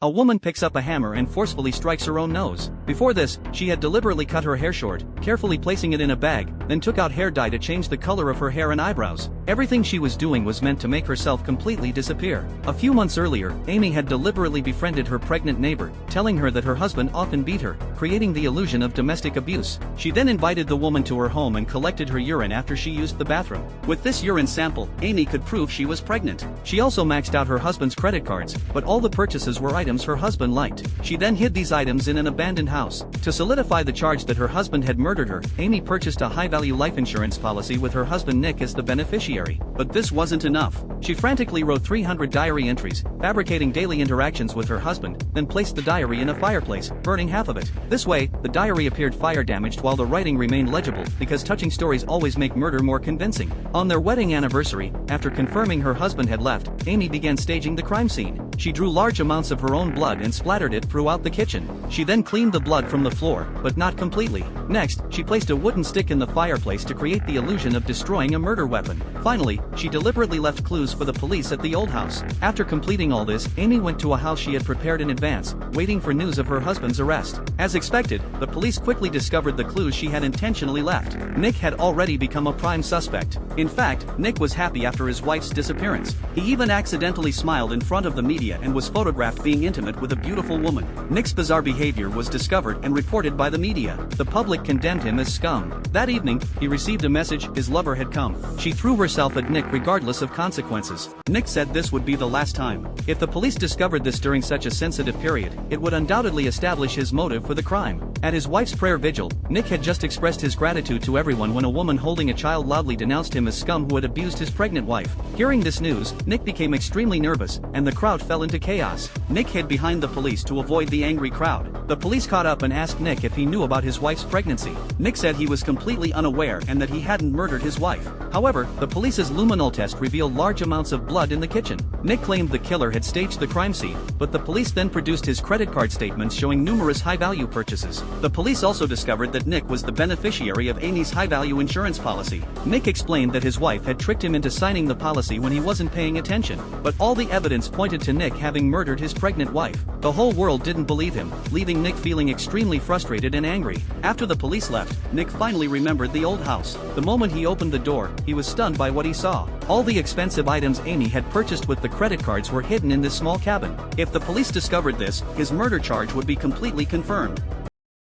A woman picks up a hammer and forcefully strikes her own nose. Before this, she had deliberately cut her hair short, carefully placing it in a bag, then took out hair dye to change the color of her hair and eyebrows. Everything she was doing was meant to make herself completely disappear. A few months earlier, Amy had deliberately befriended her pregnant neighbor, telling her that her husband often beat her, creating the illusion of domestic abuse. She then invited the woman to her home and collected her urine after she used the bathroom. With this urine sample, Amy could prove she was pregnant. She also maxed out her husband's credit cards, but all the purchases were items her husband liked. She then hid these items in an abandoned house. To solidify the charge that her husband had murdered her, Amy purchased a high-value life insurance policy with her husband Nick as the beneficiary. But this wasn't enough. She frantically wrote 300 diary entries, fabricating daily interactions with her husband, then placed the diary in a fireplace, burning half of it. This way, the diary appeared fire-damaged while the writing remained legible, because touching stories always make murder more convincing. On their wedding anniversary, after confirming her husband had left, Amy began staging the crime scene. She drew large amounts of her own blood and splattered it throughout the kitchen. She then cleaned the blood from the floor, but not completely. Next, she placed a wooden stick in the fireplace to create the illusion of destroying a murder weapon. Finally, she deliberately left clues for the police at the old house. After completing all this, Amy went to a house she had prepared in advance, waiting for news of her husband's arrest. As expected, the police quickly discovered the clues she had intentionally left. Nick had already become a prime suspect. In fact, Nick was happy after his wife's disappearance. He even accidentally smiled in front of the media and was photographed being intimate with a beautiful woman. Nick's bizarre behavior was discovered and reported by the media. The public condemned him as scum. That evening, he received a message his lover had come. She threw herself at Nick regardless of consequences. Nick said this would be the last time. If the police discovered this during such a sensitive period, it would undoubtedly establish his motive for the crime. At his wife's prayer vigil, Nick had just expressed his gratitude to everyone when a woman holding a child loudly denounced him as scum who had abused his pregnant wife. Hearing this news, Nick became extremely nervous, and the crowd fell into chaos. Nick hid behind the police to avoid the angry crowd. The police caught up and asked Nick if he knew about his wife's pregnancy. Nick said he was completely unaware and that he hadn't murdered his wife. However, the police's luminol test revealed large amounts of blood in the kitchen. Nick claimed the killer had staged the crime scene, but the police then produced his credit card statements showing numerous high-value purchases. The police also discovered that Nick was the beneficiary of Amy's high-value insurance policy. Nick explained that his wife had tricked him into signing the policy when he wasn't paying attention, but all the evidence pointed to Nick having murdered his pregnant wife. The whole world didn't believe him, leaving Nick feeling extremely frustrated and angry. After the police left, Nick finally remembered the old house. The moment he opened the door, he was stunned by what he saw. All the expensive items Amy had purchased with the credit cards were hidden in this small cabin. If the police discovered this, his murder charge would be completely confirmed.